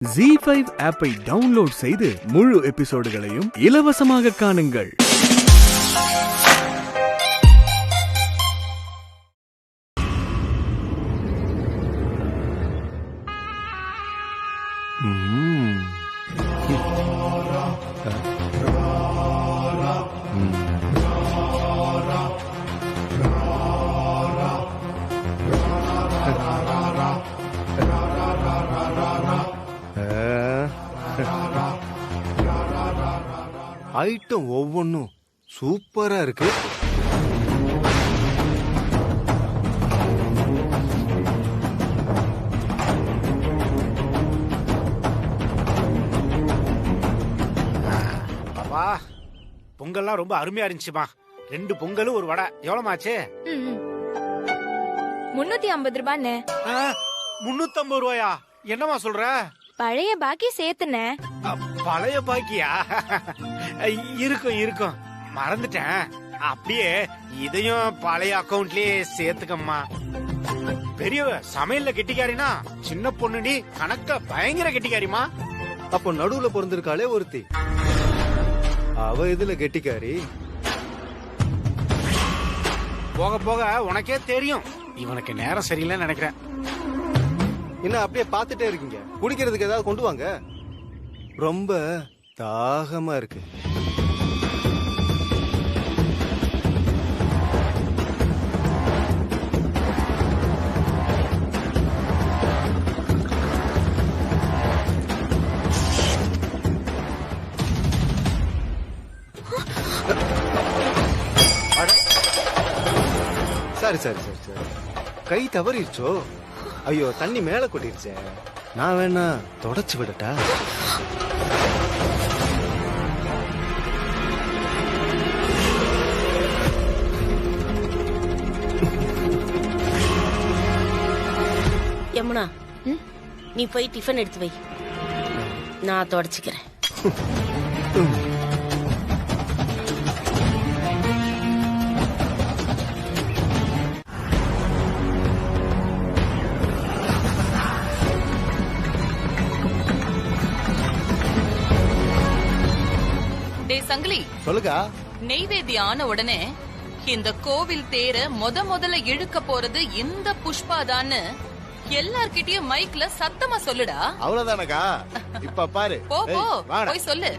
ZEE5 ஆப்பை download செய்து முழு எபிசோடுகளையும் இலவசமாக காணுங்கள். ஐட்டம் ஒவ்வொன்றும் சூப்பரா இருக்கு. பாப்பா, பொங்கல்லாம் ரொம்ப அருமையா இருந்துச்சுமா. 2 பொங்கலும் ஒரு வடை எவ்வளவுமாச்சு? 350 ரூபாண்ணே. 350 ரூபாயா? என்னமா சொல்ற? பழைய பாக்கி சேர்த்துனே. பழைய பாக்கியா? இருக்கும் மறந்துட்டேன். அப்படியே இதையும் பழைய அக்கவுண்ட்லயே சேர்த்துக்கம்மா. பெரியவ சமையல்ல கெட்டிக்காரினா, சின்ன பொண்ணு நீ கணக்க பயங்கர கெட்டிக்காரிமா. அப்போ நடுவுல பிறந்திருக்காளே ஒருத்தி, அவ இதுல கெட்டிக்காரி. போக போக உனக்கே தெரியும், இவனுக்கு நேரம் சரியில்லைன்னு நினைக்கிறேன். என்ன அப்படியே பாத்துட்டே இருக்கீங்க? குடிக்கிறதுக்கு ஏதாவது கொண்டு வாங்க, ரொம்ப தாகமா இருக்கு. சரி கை தவறிடுச்சோ? ஐயோ, தண்ணி மேல கொட்டிருச்சே. நான் வேணா தொடச்சு விடட்டா? யமுனா, நீ போய் டிஃபன் எடுத்து வை, நான் தொடச்சுக்கிறேன். சங்கிலி, சொல்லுங்க. நெய்வேத்தியம் ஆன உடனே இந்த கோவில் தேர முதல்ல இழுக்க போறது இந்த புஷ்பாதான்னு எல்லார்கிட்டயும் மைக்ல சத்தமா சொல்லுடா. அவ்வளவுதானக்கா? இப்ப பாரு, போய் சொல்லு.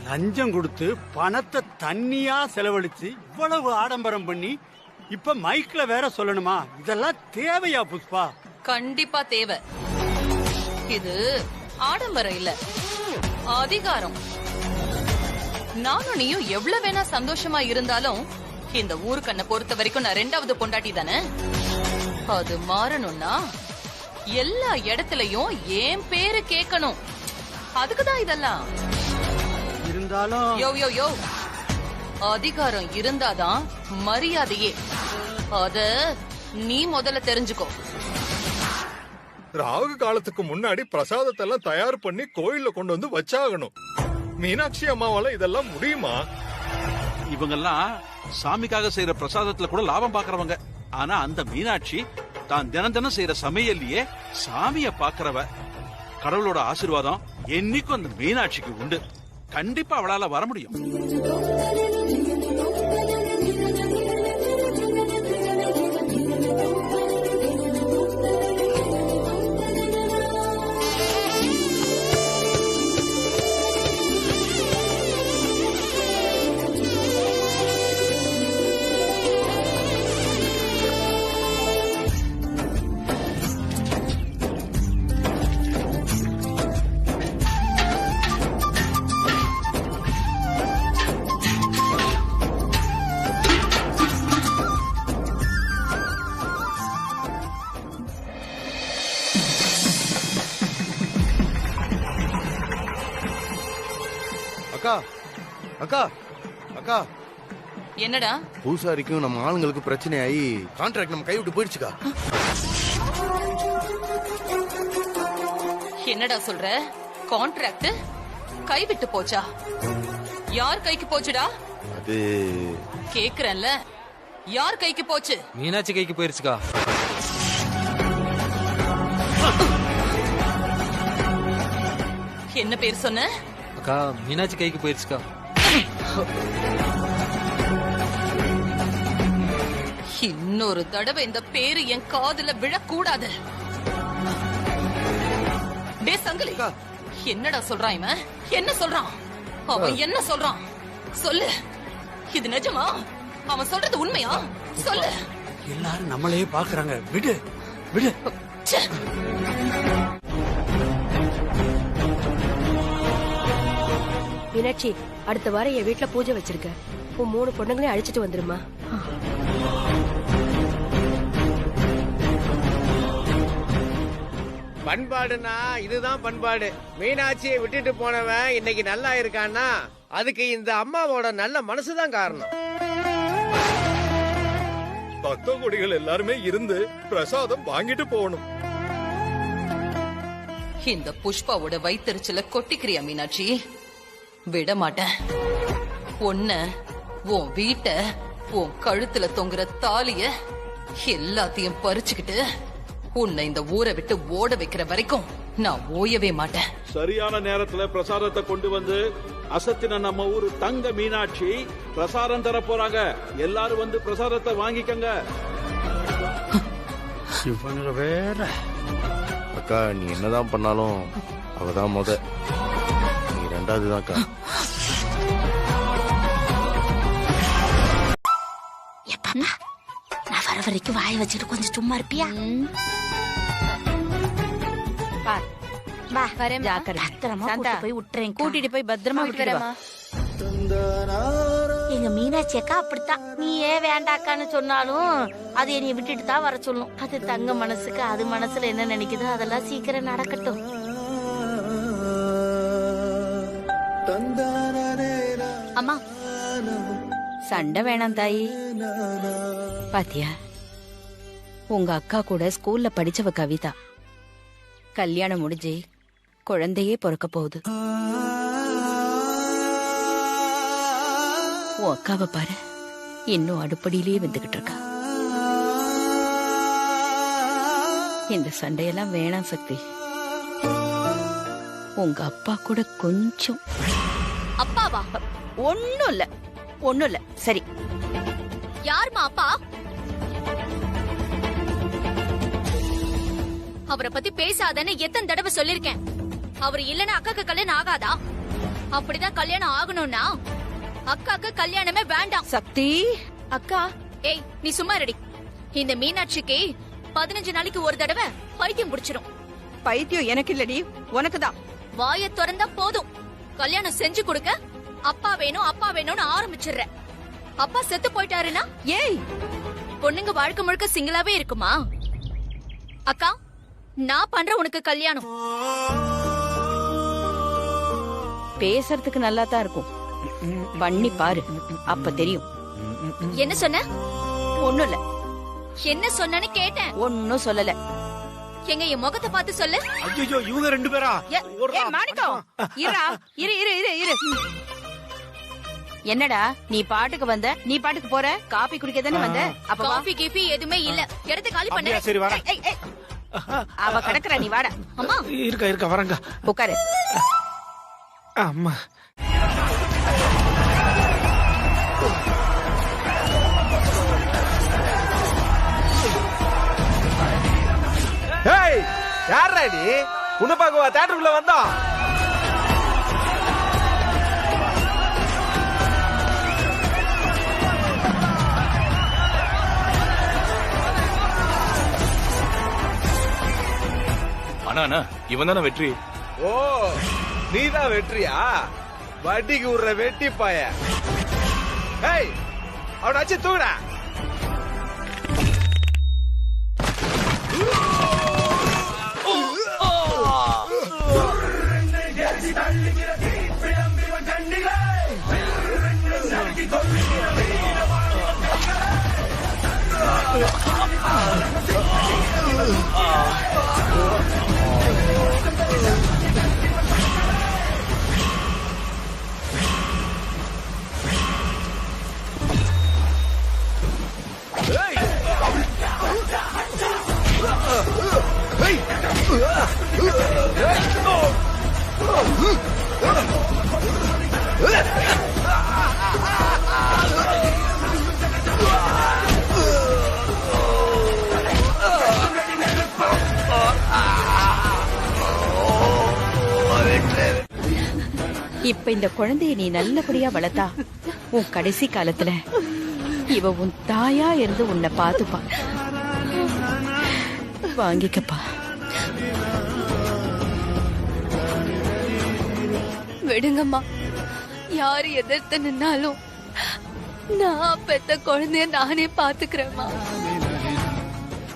லஞ்சம் கொடுத்து பணத்தை தண்ணியா செலவழிச்சு இவ்வளவு ஆடம்பரம் பண்ணி இப்ப மைக்ல வேற சொல்லணுமா? இதெல்லாம் தேவையா புஷ்பா? கண்டிப்பா தேவை. இது ஆடம்பரம் இல்ல, அதிகாரம். நானும் நீயும் எவ்வளவு வேணா சந்தோஷமா இருந்தாலும் இந்த ஊருக்கண்ண பொறுத்த வரைக்கும் நான் 2வது பொண்டாட்டி தானே. அது மாறணும்னா எல்லா இடத்துலயும் என் பேரு கேட்கணும். அதுக்குதான் இதெல்லாம். இருந்தாலும் யோ அதிகாரம் இருந்தாதான் மரியாதையே. அத நீ முதல்ல தெரிஞ்சுக்கோ. ராகு காலத்துக்கு முன்னாடி பிரசாதத்தை எல்லாம் தயார் பண்ணி கோயில்ல கொண்டு வந்து வச்சாகணும். மீனாட்சி அம்மாவால இதெல்லாம் முடியுமா? இவங்கெல்லாம் சாமிக்காக செய்யற பிரசாதத்துல கூட லாபம் பாக்குறவங்க. ஆனா அந்த மீனாட்சி தான் தினம் செய்யற சமையல்லையே சாமிய பாக்குறவ. கடவுளோட ஆசீர்வாதம் என்னைக்கும் அந்த மீனாட்சிக்கு உண்டு. கண்டிப்பா அவளால வர முடியும். அக்கா, என்னடா? பூசாரிக்கும் நம்ம ஆளுங்களுக்கு பிரச்சனை ஆகி கான்ட்ராக்ட் நம்ம கைவிட்டு போயிடுச்சுக்கா. என்னடா சொல்ற? கான்ட்ராக்ட் கைவிட்டு போச்சா? யார் கைக்கு போச்சுடா? அது கேக்குறேன்ல, யார் கைக்கு போச்சு? மீனாட்சி கைக்கு போயிருச்சுக்கா. என்ன பேர் சொன்ன? அக்கா மீனாட்சி கைக்கு போயிருச்சுக்கா. இன்னொரு தடவை இந்த பேரு என் காதுல விழக்கூடாது. டே சங்கிலி, என்னடா சொல்றான் இவன்? என்ன சொல்றான் அவன்? என்ன சொல்றான் சொல்லு. இது நிஜமா? அவன் சொல்றது உண்மையா? சொல்லு. எல்லாரும் நம்மளையே பாக்குறாங்க. விடு விடு. ச்சே. மீனாட்சி, அடுத்த வாரம் என் வீட்டுல பூஜை வச்சிருக்க. உன் 3 பொண்ணுங்களையும் அழைச்சிட்டு வந்துருமா. பண்பாடுனா இதுதான் பண்பாடு. மீனாட்சியை விட்டுட்டு போனவன் இன்னைக்கு நல்லா இருக்கான்னா அதுக்கு இந்த அம்மாவோட நல்ல மனசுதான் காரணம். பக்த கொடிகள் எல்லாருமே இருந்து பிரசாதம் வாங்கிட்டு போகணும். இந்த புஷ்பாவோட வயிற்றுச்சல கொட்டிக்கிறியா மீனாட்சி? விட மாட்டேன். உன்ன, உன் வீட்டை, உன் கழுத்துல தொங்குற தாலிய எல்லாத்தையும் பறிச்சுக்கிட்டு உன்னை இந்த ஊரை விட்டு ஓட வைக்கிற வரைக்கும் நான் ஓயவே மாட்டேன். சரியான நேரத்துல பிரசாதத்தை கொண்டு வந்து அசத்தின நம்ம ஊரு தங்க மீனாட்சி பிரசாதம் தர போறாங்க. எல்லாரும் வந்து பிரசாதத்தை வாங்கிக்கங்க. இவங்க வேற. அக்கா, நீ என்னதான் பண்ணாலும் அவதான் முத, நீ 2வது தான் அக்கா. நான் வர வரைக்கும் வாய வச்சுட்டு கொஞ்சம் சும்மா இருப்பியா? கூட்டிட்டு போய் பத்திரமா விட்டுறமா. எங்க மீனாட்சி அக்கா அப்படித்தான். நீ ஏன் வேண்டாக்கான்னு சொன்னாலும் அது என்னை விட்டுட்டு தான் வர சொல்லும். அது தங்க மனசுக்கு அது மனசுல என்ன நினைக்குதோ அதெல்லாம் சீக்கிரம் நடக்கட்டும். அம்மா, சண்டை வேணாம் தாயி. பாத்தியா, உங்க அக்கா கூட ஸ்கூல்ல படிச்சவ கவிதா. கல்யாணம் முடிஞ்சு குழந்தையே பிறக்க போகுது. உன் அக்காவை பாரு, இன்னும் அடுப்படியிலேயே வந்துகிட்டு இருக்கா. இந்த சண்டையெல்லாம் வேணாம் சக்தி. உங்க அப்பா கூட கொஞ்சம். அப்பாவா? ஒண்ணும் இல்ல, ஒண்ணும் இல்ல. சரி, யாருமா அப்பா? அவரை பத்தி பேசாதன்னு எத்தனை தடவை சொல்லிருக்கேன். அவர் இல்லன்னா அக்காக்கு கல்யாணம் ஆகாதா? அப்படிதான் கல்யாணம் ஆகணும்னா அக்காக்கு கல்யாணமே வேண்டாம். சக்தி. அக்கா, ஏய் நீ சும்மா ரெடி. இந்த மீனாட்சிக்கு 15 நாளைக்கு ஒரு தடவை பைத்தியம் பிடிச்சிரும். பைத்தியம் எனக்கு இல்லடி, உனக்குதான். வாய திறந்தா போதும், கல்யாணம் செஞ்சு கொடுக்க அப்பா வேணும் அப்பா வேணும்னு ஆரம்பிச்சிடுற. அப்பா செத்து போயிட்டாருன்னா ஏய், பொண்ணுங்க வாழ்க்கை முழுக்க சிங்கிளாவே இருக்குமா? அக்கா, நான் பண்ற உனக்கு கல்யாணம். பேசுறதுக்கு நல்லா தான் இருக்கும், பண்ணி பாரு, அப்ப தெரியும். என்ன சொன்ன? ஒண்ணும் இல்ல. என்ன சொன்னேன்னு கேட்டேன். ஒன்னும் சொல்லல. எங்க என் முகத்தை பார்த்து சொல்லு. ஐயோ, இவங்க 2 பேரா? மாணிக்கம், இரு இரு இரு இரு. என்னடா நீ பாட்டுக்கு வந்த, நீ பாட்டுக்கு போற? காபி குடிக்க தானே வந்த? அப்ப காபி கீபி எதுவுமே இல்ல. இடத்தை காலி பண்ணு. சரி வரேன். அவ கிடக்குற, நீ வாடா. அம்மா இருக்க வரங்க. உட்காரு. அம்மா, யாரா நீ? உன்ன பாக்கவா தியேட்டருக்குள்ள வந்தோம்? அண்ணா, இவன் தானே வெற்றி. ஓ, நீதான் வெற்றியா? வட்டிக்கு விடுற வெட்டி பாய. ஏய், அவனை அச்சு தூக்குடா. Hey! இப்ப இந்த குழந்தைய நீ நல்லபடியா வளர்த்தா உன் கடைசி காலத்துல இவ உன் தாயா இருந்து உன்னை பாத்துப்பா. வாங்கிக்கப்பா. விடுங்கம்மா, யாரு எதிர்த்து நின்னாலும் நான் பெத்த குழந்தைய நானே பாத்துக்கிறேம்மா.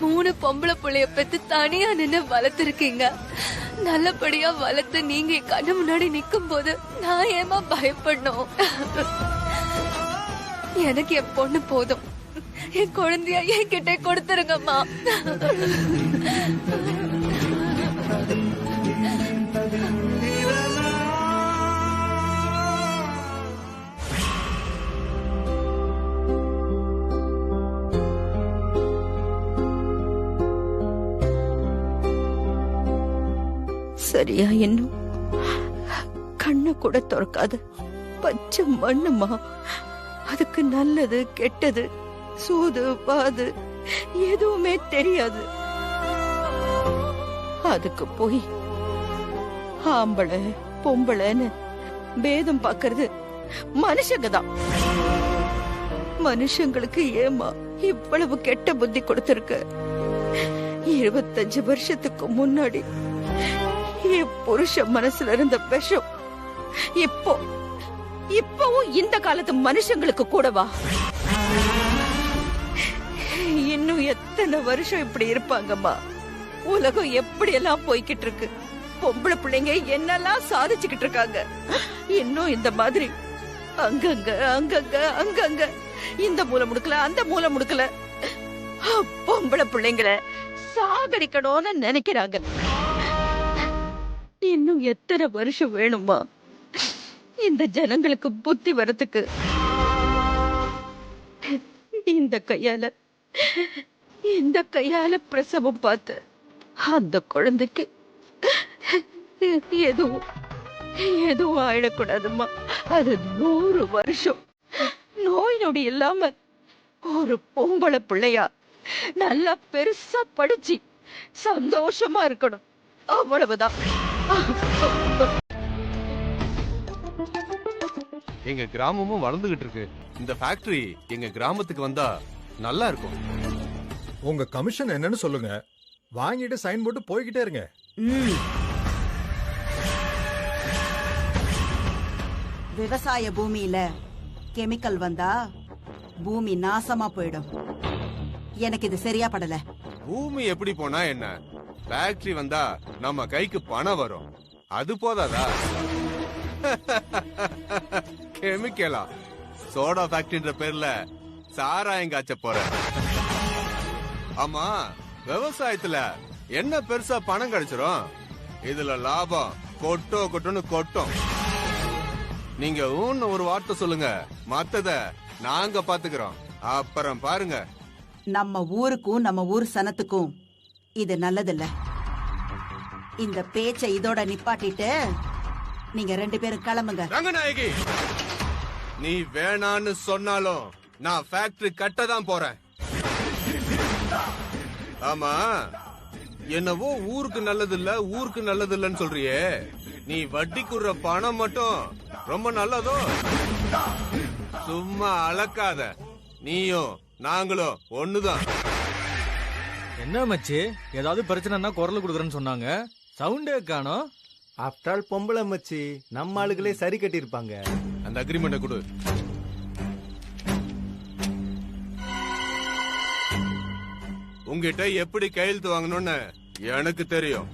3 பொம்பளை புள்ளைய பெத்து தனியா நின்னு வளர்த்திருக்கீங்க. நல்லபடியா வளர்த்து நீங்க என் கண்ணு முன்னாடி நிக்கும் போது நான் ஏமா பயப்படணும்? எனக்கு என் பொண்ணு போதும். என் குழந்தைய என்கிட்ட கொடுத்துருங்கம்மா. சரியா இன்னும் கண்ணை கூட திறக்காது பச்சை மண்ணுமா. அதுக்கு நல்லது கெட்டது சூது பாது எதுவுமே தெரியாது. அதுக்கு போய் ஆம்பளை பொம்பளைன்னு பேதம் பாக்குறது மனுஷங்க தான். மனுஷங்களுக்கு ஏமா இவ்வளவு கெட்ட புத்தி கொடுத்திருக்க? 25 வருஷத்துக்கு முன்னாடி என் புருஷ மனசுல இருந்த விஷம் இப்பவும் இந்த காலத்து மனுஷங்களுக்கு கூடவா? இன்னும் எத்தனை வருஷம் இப்படி இருப்பாங்கம்மா? உலகம் எப்படி எல்லாம் போய்கிட்டு இருக்கு. பொம்பளை பிள்ளைங்க என்னெல்லாம் சாதிச்சுக்கிட்டு இருக்காங்க. இன்னும் இந்த மாதிரி அங்கங்க அங்கங்க அங்கங்க இந்த மூலை முடுக்கல அந்த மூலை முடுக்கல பொம்பளை பிள்ளைங்களை சாகடிக்கணும்னு நினைக்கிறாங்க. இன்னும் எத்தனை வருஷம் வேணுமா இந்த ஜனங்களுக்கு புத்தி வரத்துக்கு? இந்த கையால பிரசவம் பார்த்து அந்த குழந்தைக்கு எதுவும் ஆயிடக்கூடாதுமா. அது 100 வருஷம் நோய் நொடி இல்லாம ஒரு பொம்பளை பிள்ளையா நல்லா பெருசா படிச்சு சந்தோஷமா இருக்கணும். அவ்வளவுதான். எங்க கிராமமும் வளர்ந்துகிட்டு இருக்கு. இந்த ஃபேக்டரி எங்க கிராமத்துக்கு வந்தா நல்லா இருக்கும். உங்க கமிஷன் என்னன்னு சொல்லுங்க, வாங்கிட்டு சைன் போட்டு போய்கிட்டே இருங்க. விவசாய பூமியில கெமிக்கல் வந்தா பூமி நாசமா போயிடும். எனக்கு இது சரியா படல. பூமி எப்படி போனா என்ன, ஃபேக்டரி வந்தா நம்ம கைக்கு பணம் வரும். அது போதாதா? கெமிக்கலா? சோடா ஃபேக்டரின்ற பேர்ல சாராயம் காய்ச்ச போற. ஆமா, விவசாயத்துல என்ன பெருசா பணம் கிடைச்சிரும்? இதுல லாபம் கொட்டுன்னு கொட்டும். நீங்க ஒரு வார்த்தை சொல்லுங்க, மத்தத நாங்க பாத்துக்கிறோம். அப்புறம் பாருங்க. நம்ம ஊருக்கும் நம்ம ஊர் சனத்துக்கும் இது நல்லதில்ல. இந்த பேச்சை இதோட நிப்பாட்டிட்டு நீங்க 2 பேரும் கிளம்புங்க. ரங்கநாயகி, நீ வேணான்னு சொன்னாலும் நான் ஃபேக்டரி கட்ட தான் போறேன். ஆமா, என்னவோ ஊருக்கு நல்லது இல்லன்னு சொல்றியே, நீ வட்டிக்குற பணம் மட்டும் ரொம்ப நல்லதோ? சும்மா அளக்காத. நீயும் நாங்களும் ஒண்ணுதான். என்ன மச்சி, ஏதாவது பிரச்சனைனா குரல் கொடுக்குறேன்னு சொன்னாங்க, சவுண்டே காணோம். ஆஃப்டர் ஆல் பொம்பளை மச்சி, நம்ம ஆளுகளே சரி கட்டி இருப்பாங்க. அந்த அக்ரிமெண்ட கொடு. உங்ககிட்ட எப்படி கையெழுத்து வாங்கணும்னு எனக்கு தெரியும்.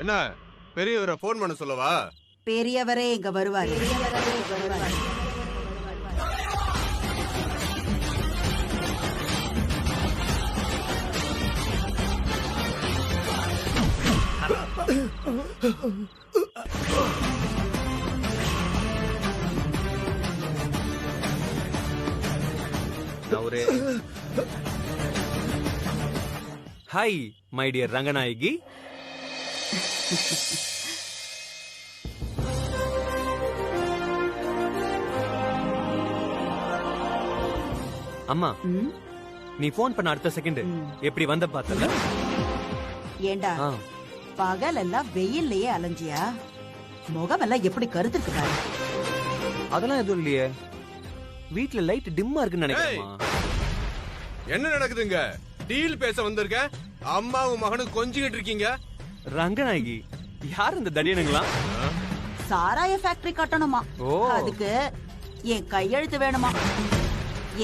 என்ன பெரியவரை போன் பண்ண சொல்லவா? பெரியவரே இங்க வருவாரு. அவரே ஹாய் மை டியர் ரங்கநாயகி. அம்மா நீ போன் பண்ண அடுத்த செகண்ட் எப்படி வந்த பார்த்தல? ஏண்டா பகல் எல்லாம் வெயில்லயே அலைஞ்சியா? முகமெல்லாம் எப்படி கருத்துருக்கு பாரு. அதெல்லாம் எதுவும் இல்லையே, வீட்ல லைட் டிம்மா இருக்குன்னு நினைக்கிறேன். என்ன நடக்குதுங்க? டீல் பேச வந்திருக்க, அம்மாவும் மகனும் கொஞ்சிக்கிட்டு இருக்கீங்க. ரங்கநாயகி யார் இந்த தடியனுங்களா? சாராய ஃபேக்டரி கட்டணுமா, அதுக்கு என் கையெழுத்து வேணுமா.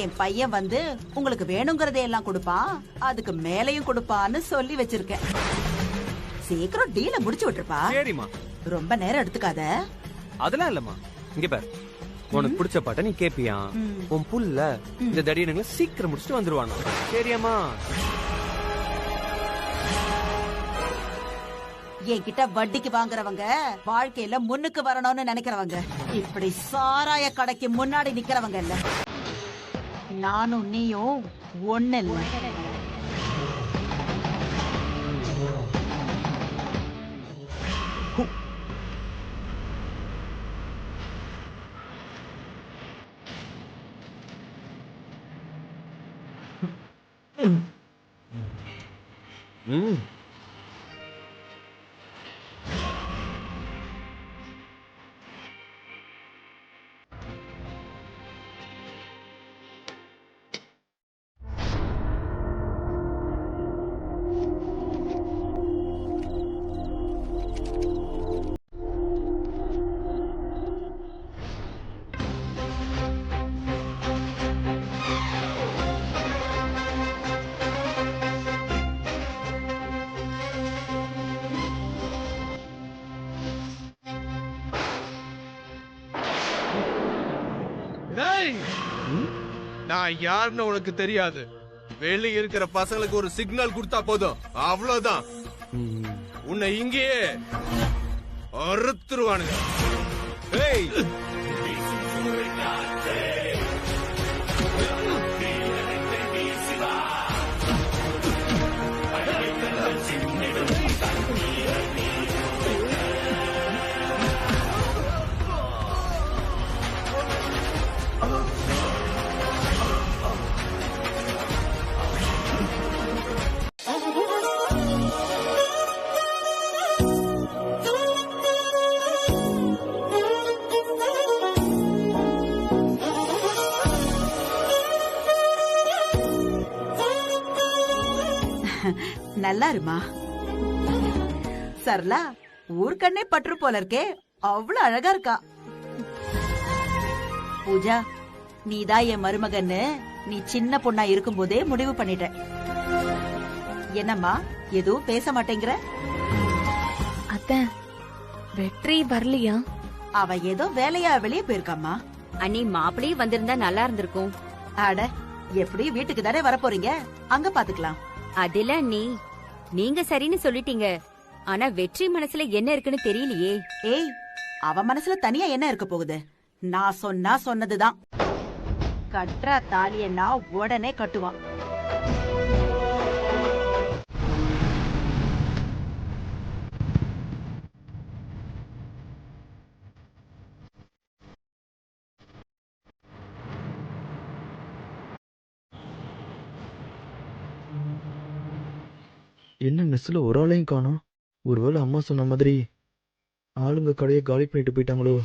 என் பையன் வந்து உங்களுக்கு வேணுங்கிறதே எல்லாம் கொடுப்பான், அதுக்கு மேலையும் கொடுப்பான்னு சொல்லி வச்சிருக்கேன். சீக்கிரம் டீல முடிச்சு விட்டுருப்பா. சரிம்மா, ரொம்ப நேரம் எடுத்துக்காத. அதெல்லாம் இல்லம்மா, இங்க பாரு, உனக்கு பிடிச்ச பாட்ட நீ கேப்பியா? உன் புல்ல இந்த தடியனுங்களை சீக்கிரம் முடிச்சுட்டு வந்துருவானா? சரியாம்மா? என்கிட்ட வட்டிக்கு வாங்குறவங்க வாழ்க்கையில முன்னுக்கு வரணும்னு நினைக்கிறவங்க, இப்படி சாராய கடைக்கு முன்னாடி நிக்கிறவங்க இல்ல. நானும் நீயும் ஒண்ணு இல்ல. நான் யாருன்னு உனக்கு தெரியாது. வெளியே இருக்கிற பசங்களுக்கு ஒரு சிக்னல் கொடுத்தா போதும், அவ்வளவுதான். உன்னை இங்கேயே அறுத்துருவானுங்க. ஏய், நல்லா இருமா. சரலா ஊர்க்கண்ணே பற்று போல இருக்கே, அவ்வளவு அழகா இருக்கா. பூஜா, நீதான் என் மருமகன்னு நீ சின்ன பொண்ணா இருக்கும் போதே முடிவு பண்ணிட்ட. என்னம்மா எதுவும் பேச மாட்டேங்கிற? அத்தை, வெற்றி வரலையா? அவ ஏதோ வேலையா வெளியே போயிருக்காமா. அண்ணி, மாப்பிளையும் வந்திருந்தா நல்லா இருந்திருக்கும். அட, எப்படியும் வீட்டுக்கு தானே வரப்போறீங்க, அங்க பாத்துக்கலாம். அதுல நீங்க சரின்னு சொல்லிட்டீங்க, ஆனா வெற்றி மனசுல என்ன இருக்குன்னு தெரியலையே. ஏய், அவ மனசுல தனியா என்ன இருக்க போகுது? நான் சொன்னதுதான். கட்டுற தாலிய நான் உடனே கட்டுவான். என்ன மெஸ்ஸில் ஒரு ஆளையும் காணோம்? ஒருவேளை அம்மா சொன்ன மாதிரி ஆளுங்க கடையை காலி பண்ணிட்டு போயிட்டாங்களோ?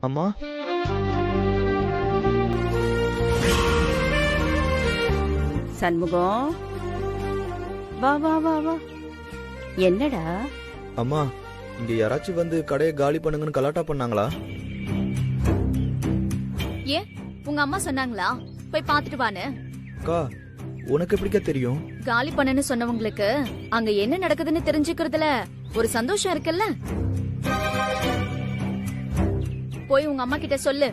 அம்மா, சண்முகம், வா வா வா வா. என்னடா? அம்மா, இங்க யாராச்சும் வந்து கடையை காலி பண்ணுங்கன்னு கலாட்டா பண்ணாங்களா? ஏன் உங்க அம்மா சொன்னாங்களா போய் பாத்துட்டு வான்னு? அக்கா, உனக்கு எப்படிக்கா தெரியும்? காலி பண்ணன்னு சொன்னவங்களுக்கு அங்க என்ன நடக்குதுன்னு தெரிஞ்சுக்கிறதுல ஒரு சந்தோஷம் இருக்குல்ல. போய் உங்க அம்மா கிட்ட சொல்லு,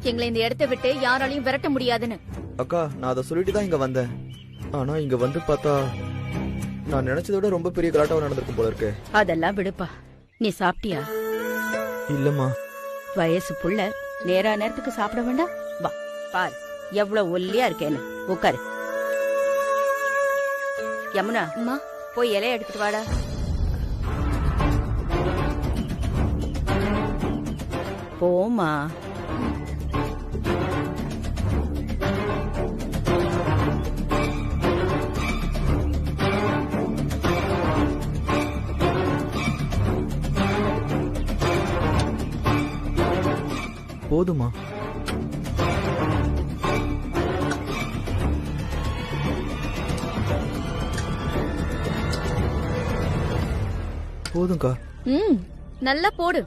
எங்களை இந்த இடத்தை விட்டு யாராலையும் விரட்ட முடியாதுன்னு. அக்கா, நான் அதை சொல்லிட்டு தான் இங்க வந்தேன். ஆனா இங்க வந்து பார்த்தா நான் நினைச்சதை விட ரொம்ப பெரிய கலாட்டாவா நடந்திருக்கும் போல இருக்கு. அதெல்லாம் விடுப்பா. நீ சாப்பிட்டியா? இல்லம்மா. வயசு புள்ள நேரத்துக்கு சாப்பிட வேண்டாம். வா பாரு எவ்வளவு ஒல்லியா இருக்கேன்னு. உட்காரு. யமுனா, போய் இலைய எடுத்துட்டு வாடா. போமா. போதுமா? போதும்க்கா. நல்லா போடு,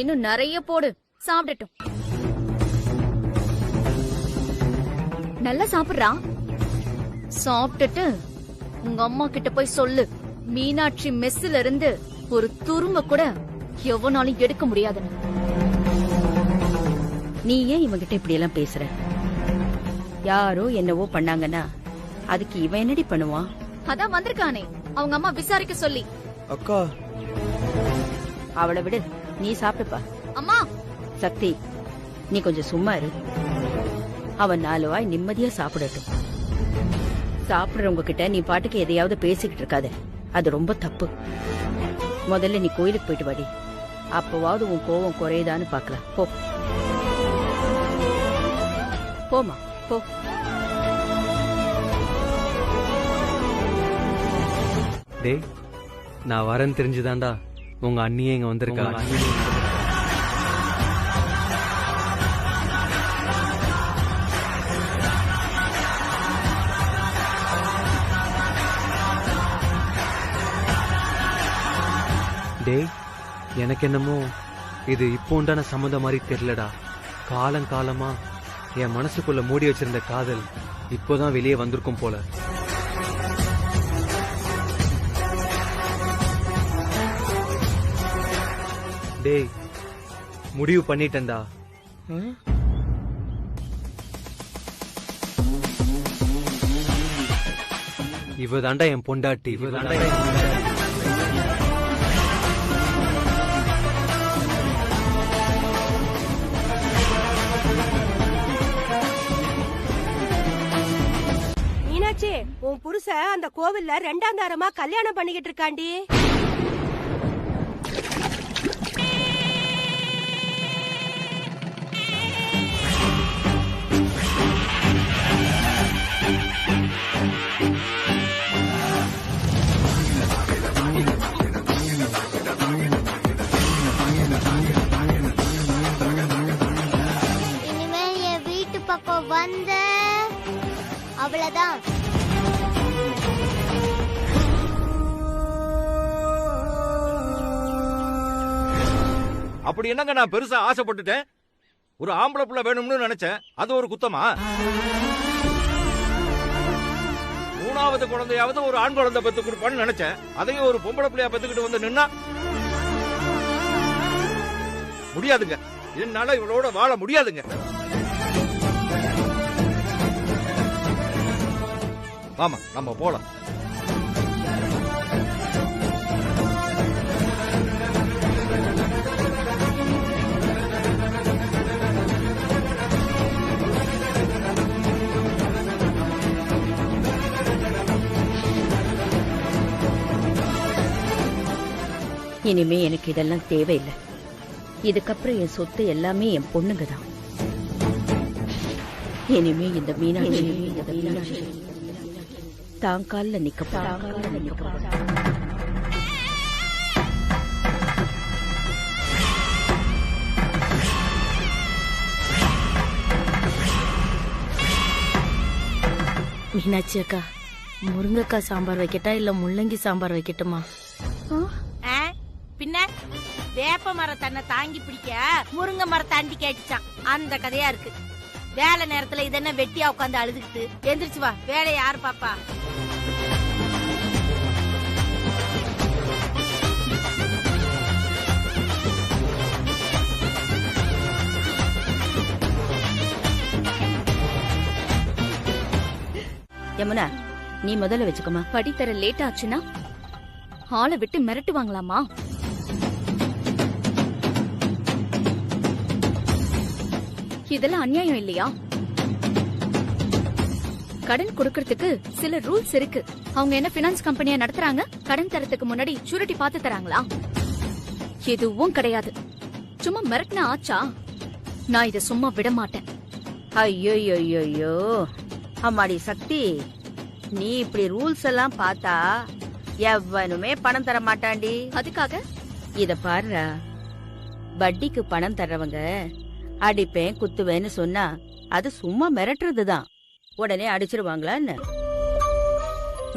இன்னும் நிறைய போடு, சாப்பிடட்டும். நல்லா சாப்பிடுறா. சாப்பிட்டுட்டு உங்க அம்மா கிட்ட போய் சொல்லு, மீனாட்சி மெஸ்ல இருந்து ஒரு துரும்ப கூட எவனாலும் எடுக்க முடியாது. நீ ஏன் இவங்கிட்ட இப்படி எல்லாம் பேசுற? யாரோ என்னவோ பண்ணாங்கன்னா அதுக்கு இவன் என்னடி பண்ணுவான்? அதான் வந்திருக்கானே அவங்க அம்மா விசாரிக்க சொல்லி. அக்கா, அவளை விடு, நீ சாப்பிடுப்பா. அம்மா. சக்தி, நீ கொஞ்சம் சும்மா இரு. அவன் 4 வாய் நிம்மதியா சாப்பிடட்டும். சாப்பிடுறவங்க கிட்ட நீ பாட்டுக்கு எதையாவது பேசிக்கிட்டு இருக்காத, அது ரொம்ப தப்பு. முதல்ல நீ கோயிலுக்கு போயிட்டு வாடி, அப்பவாவது உன் கோவம் குறையுதான்னு பாக்கலாம். போ போமா, போ. டேய், நான் வரேன்னு தெரிஞ்சுதான்டா உங்க அண்ணியே இங்க வந்திருக்கா. டேய், எனக்கு என்னமோ இது இப்போ உண்டான சம்மந்தம் மாதிரி தெரியலடா. காலங்காலமா என் மனசுக்குள்ள மூடி வச்சிருந்த காதல் இப்போதான் வெளியே வந்திருக்கும் போல. டேய், முடிவு பண்ணிட்டேன்டா. இவதாண்டா என் பொண்டாட்டி. இவதாண்டா என் பொண்டாட்டி. மீனாட்சி, உன் புருஷன் அந்த கோவில்ல 2ஆம் தாரமா கல்யாணம் பண்ணிக்கிட்டு இருக்காண்டி. இனிமேல் என் வீட்டு பக்கம் வந்த அவ்வளவுதான். அப்படி என்னங்க நான் பெருசா ஆசைப்பட்டுட்டேன்? ஒரு ஆம்பளை புள்ள வேணும்னு நினைச்சேன், அது ஒரு குத்தமா? 3வது குழந்தையாவது ஒரு ஆண் குழந்தை பெத்து கொடுப்பான்னு நினைச்சேன், அதையும் ஒரு பொம்பளை பிள்ளையா பெத்துக்கிட்டு வந்து நின்னா முடியாதுங்க. என்னால இவளோட வாழ முடியாதுங்க. ஆமா, நம்ம போலாம். இனிமே எனக்கு இதெல்லாம் தேவையில்லை. இதுக்கப்புறம் என் சொத்து எல்லாமே என் பொண்ணுங்க தான். இனிமே இந்த மீனாட்சி தான் கால்ல நிக்க. மீனாட்சி அக்கா, முருங்கைக்காய் சாம்பார் வைக்கட்டா இல்ல முள்ளங்கி சாம்பார் வைக்கட்டுமா? பின்ன வேப்ப மரம் தன்னை தாங்கி பிடிக்க முருங்கை மரத்தை அண்டி கேட்டுச்சான், அந்த கதையா இருக்கு. வேலை நேரத்துல இதென்ன வெட்டியா உட்காந்து அழுதுகிட்டு எந்திரிச்சு வா, வேலையை யாரு பாப்பா? யமுனா, நீ முதல்ல வச்சுக்கோமா. படித்தர லேட் ஆச்சுன்னா ஆளை விட்டு மிரட்டுவாங்களாமா? இதெல்லாம் அநியாயம் இல்லையா? கடன் கொடுக்கறதுக்கு சில ரூல்ஸ் இருக்கு. அவங்க என்ன பினான்ஸ் கம்பெனியா நடத்துறாங்க? கடன் தரத்துக்கு முன்னாடி ஷூரிட்டி பார்த்து தராங்களா? எதுவும் கிடையாது. சும்மா மிரட்டின ஆச்சா? நான் இத சும்மா விட மாட்டேன். ஐயோ, அம்மாடி சக்தி, நீ இப்படி ரூல்ஸ் எல்லாம் பார்த்தா எவனுமே பணம் தர மாட்டாண்டி. அதுக்காக இத பாருடா, வட்டிக்கு பணம் தர்றவங்க அடிப்பேன் குத்துவேன்னு சொன்னா அது சும்மா மிரட்டுறதுதான். உடனே அடிச்சிருவாங்களா என்ன?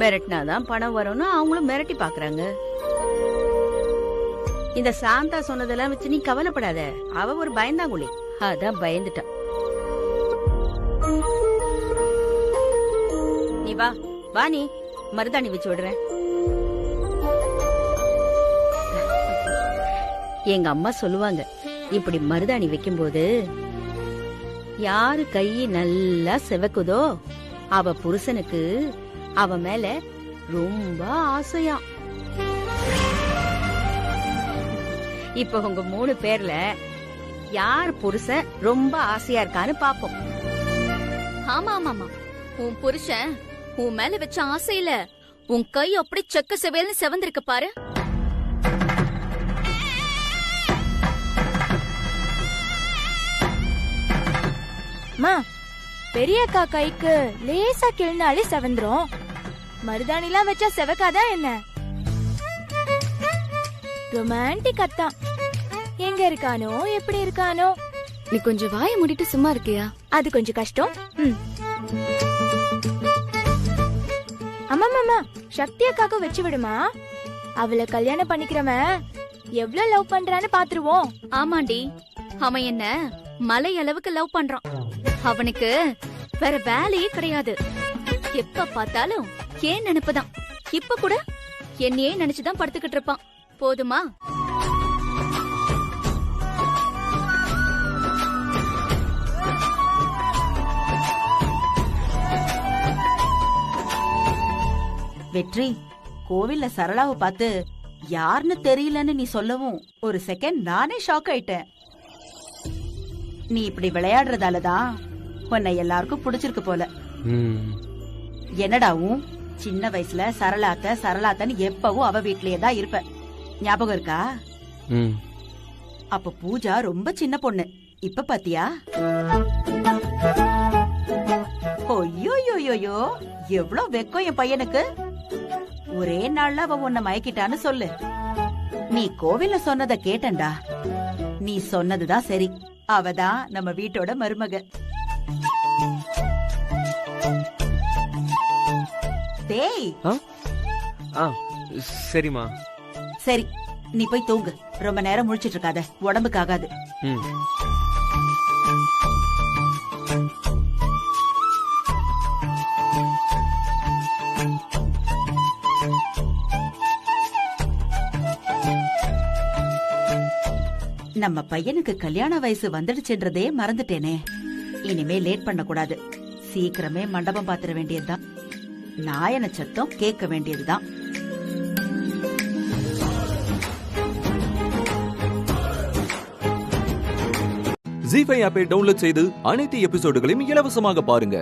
மிரட்டினாதான் பணம் வரும்னு அவங்களும் மிரட்டி பாக்குறாங்க. இந்த சாந்தா சொன்னதெல்லாம் வச்சு நீ கவலைப்படாத. அவ ஒரு பயந்தாங்குழி, அதான் பயந்துட்டான். நீ வா வா, நீ மருதாணி வச்சு விடுறேன். எங்க அம்மா சொல்லுவாங்க, இப்படி மருதாணி வைக்கும்போது யாரு கை நல்லா செவக்குதோ அவ புருஷனுக்கு அவ மேல ரொம்ப ஆசையா. இப்ப உங்க 3 பேர்ல யார் புருஷன் ரொம்ப ஆசையா இருக்கான்னு பாப்போம். ஆமா ஆமாமா, உன் புருஷன் உன் மேல வச்ச ஆசையில உன் கை அப்படி செக்க செவேல்னு செவந்திருக்கு பாரு. மா, பெரிய அக்கா கைக்கு லேசா கிள்னாலே செவந்துரும். மருதாணிலாம் வச்சா செவக்காதா என்ன? ரொமான்டிக் அத்தான். எங்க இருக்கானோ எப்படி இருக்கானோ. நீ கொஞ்சம் வாயை மூடிட்டு சும்மா இருக்கியா? அது கொஞ்சம் கஷ்டம். அம்மா, சக்தி அக்காக்கு வச்சு விடுமா. அவளை கல்யாணம் பண்ணிக்கிறவன் எவ்வளவு லவ் பண்றான்னு பாத்துருவோம். ஆமாண்டி, அவன் என்ன மலை அளவுக்கு லவ் பண்றான். அவனுக்கு வேற வேலையே கிடையாது. எப்ப பார்த்தாலும் ஏன் நினைப்புதான். இப்ப கூட என்னையே நினைச்சுதான் படுத்துக்கிட்டு இருப்பான். போதுமா? வெற்றி, கோவில்ல சரளாவை பார்த்து யாருன்னு தெரியலன்னு நீ சொல்லவும் ஒரு செகண்ட் நானே ஷாக் ஆயிட்டேன். நீ இப்படி விளையாடுறதாலதான் உன்னை எல்லாருக்கும் பிடிச்சிருக்கு போல. என்னடாவும் சின்ன வயசுல சரளாத்தன்னு எப்பவும் அவ வீட்லயே தான் இருப்ப, ஞாபகம் இருக்கா? அப்ப பூஜா ரொம்ப சின்ன பொண்ணு. இப்ப பாத்தியா? ஐயோயோயோயோ, எவ்வளவு வெக்கம் என் பையனுக்கு. ஒரே நாள்ல அவ உன்னை மயக்கிட்டான்னு சொல்லு. நீ கோவில்ல சொன்னத கேட்டண்டா. நீ சொன்னதுதான் சரி. அவதான் நம்ம வீட்டோட மருமக. டேய், சரிமா. சரி, நீ போய் தூங்கு. ரொம்ப நேரம் முழிச்சிட்டு இருக்காத, உடம்புக்கு ஆகாது. நம்ம பையனுக்கு கல்யாண வயசு வந்துடுச்சுன்றதே மறந்துட்டேனே. இனிமே லேட் பண்ண கூடாது. சீக்கிரமே மண்டபம் பாத்திர வேண்டியதுதான். நாயன சத்தம் கேட்க வேண்டியதுதான். ஜீ5 ஆப்பை டவுன்லோட் செய்து அனைத்து எபிசோடுகளையும் இலவசமாக பாருங்க.